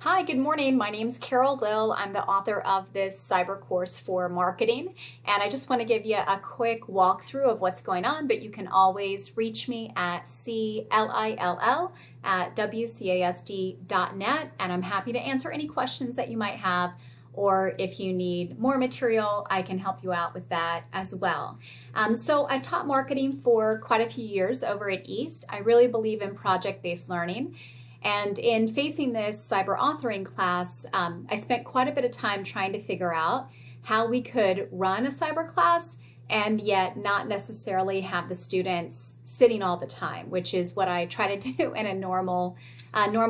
Hi, good morning. My name's Carol Lill. I'm the author of this cyber course for marketing, and I just want to give you a quick walkthrough of what's going on, but you can always reach me at clill@wcasd.net, and I'm happy to answer any questions that you might have, or if you need more material, I can help you out with that as well. So I've taught marketing for quite a few years over at East. I really believe in project-based learning. And in facing this cyber authoring class, I spent quite a bit of time trying to figure out how we could run a cyber class and yet not necessarily have the students sitting all the time, which is what I try to do in a normal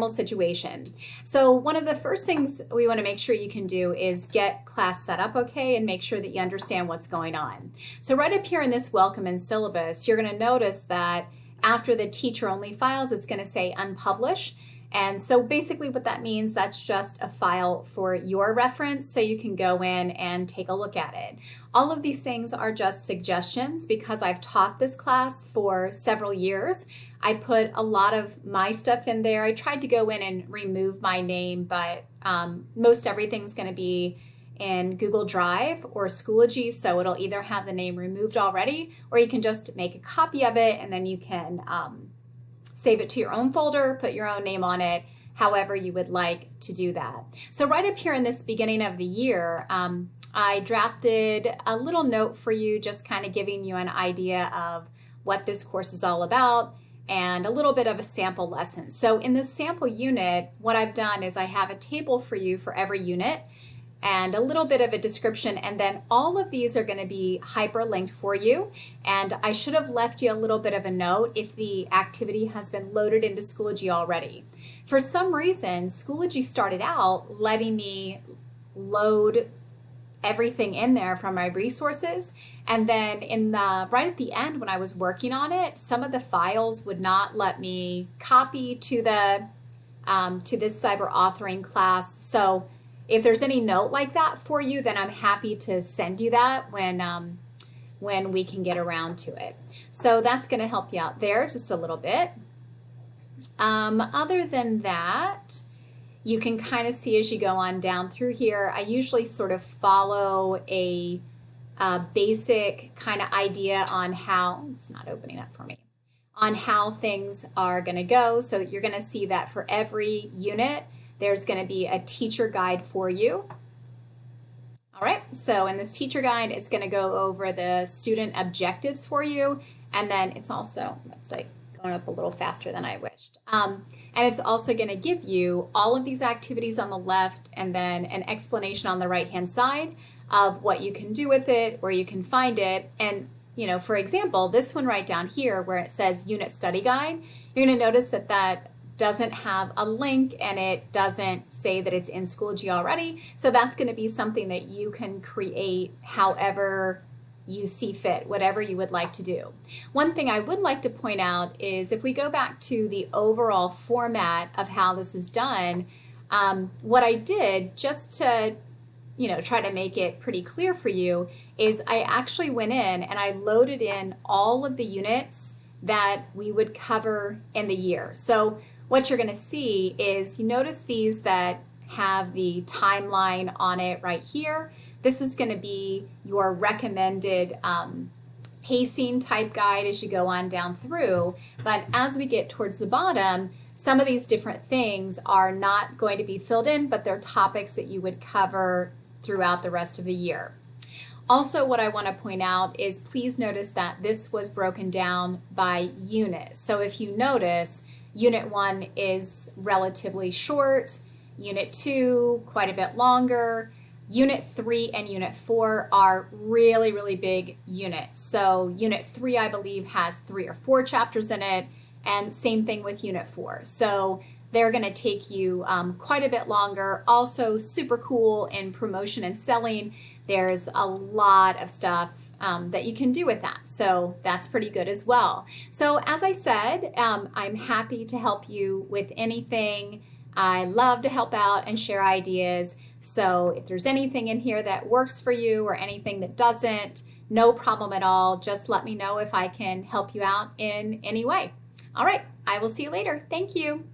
situation. So one of the first things we want to make sure you can do is get class set up okay and make sure that you understand what's going on. So right up here in this welcome and syllabus, you're going to notice that after the teacher only files, it's going to say unpublish. And so basically what that means, that's just a file for your reference so you can go in and take a look at it. All of these things are just suggestions because I've taught this class for several years. I put a lot of my stuff in there. I tried to go in and remove my name, but most everything's going to be in Google Drive or Schoology, so it'll either have the name removed already, or you can just make a copy of it and then you can save it to your own folder, put your own name on it, however you would like to do that. So right up here in this beginning of the year, I drafted a little note for you, just kind of giving you an idea of what this course is all about and a little bit of a sample lesson. So in this sample unit, what I've done is I have a table for you for every unit and a little bit of a description, and then all of these are going to be hyperlinked for you. And I should have left you a little bit of a note if the activity has been loaded into Schoology already. For some reason, Schoology started out letting me load everything in there from my resources, and then right at the end when I was working on it, some of the files would not let me copy to the to this cyber authoring class. So if there's any note like that for you, then I'm happy to send you that when we can get around to it. So that's going to help you out there just a little bit. Other than that, you can kind of see as you go on down through here, I usually sort of follow a basic kind of idea on how, it's not opening up for me, on how things are going to go. So you're going to see that for every unit, there's going to be a teacher guide for you. All right, so in this teacher guide, it's going to go over the student objectives for you, and then it's also, that's like going up a little faster than I wished. And it's also going to give you all of these activities on the left and then an explanation on the right-hand side of what you can do with it, where you can find it. And you know, for example, this one right down here where it says Unit Study Guide, you're going to notice that that doesn't have a link and it doesn't say that it's in Schoology already. So that's going to be something that you can create however you see fit, whatever you would like to do. One thing I would like to point out is if we go back to the overall format of how this is done, what I did just to try to make it pretty clear for you is I actually went in and I loaded in all of the units that we would cover in the year. So what you're going to see is, you notice these that have the timeline on it right here. This is going to be your recommended pacing type guide as you go on down through. But as we get towards the bottom, some of these different things are not going to be filled in, but they're topics that you would cover throughout the rest of the year. Also, what I want to point out is please notice that this was broken down by unit. So if you notice, Unit 1 is relatively short, Unit 2 quite a bit longer, Unit 3 and Unit 4 are really, really big units. So Unit 3, I believe, has 3 or 4 chapters in it, and same thing with Unit 4. So they're going to take you quite a bit longer. Also super cool in promotion and selling. There's a lot of stuff that you can do with that. So that's pretty good as well. So as I said, I'm happy to help you with anything. I love to help out and share ideas. So if there's anything in here that works for you or anything that doesn't, no problem at all. Just let me know if I can help you out in any way. All right, I will see you later. Thank you.